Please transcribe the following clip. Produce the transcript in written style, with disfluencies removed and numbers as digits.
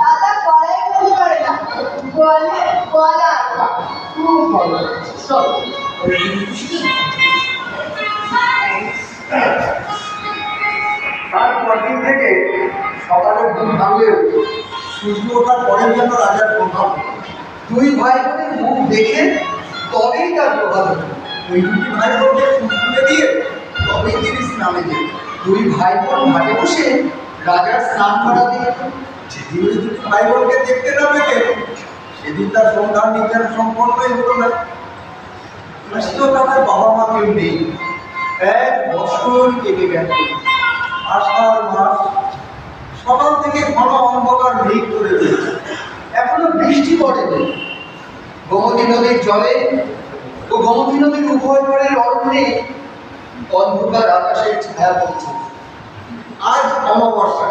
দাদা গলায় বলতে পারে না, বলে গলা খুব ভালো। চল তার পরদিন থেকে সকালে ঘুম ভাঙলেও সূর্য ওঠার পরের জন্য রাজার প্রভাব দুই ভাই বোনের মুখ দেখে তবেই তার প্রভাব হতো। ওই দুটি ভাই বোনকে ফুল তুলে দিয়ে তবেই তিনি স্নানে যেত। দুই ভাই বোন ঘাটে বসে রাজার স্নান করাতে যেদিন ওই দুটি ভাই বোনকে দেখতে না পেতেন সেদিন তার সন্ধান নির্যান সম্পর্কই হতো না। তো তাদের বাবা মা কেউ নেই। এক বছর কেটে গেল। আষাঢ় মাস, সকাল থেকে ঘন অন্ধকার মেঘ করে দিয়েছে, এখনো বৃষ্টি পড়েনি। গোমতী নদীর জলে ও গোমতী নদীর উভয় পাড়ের অরণ্যে অন্ধকার আকাশের ছায়া পড়ছে। আজ অমাবস্যা,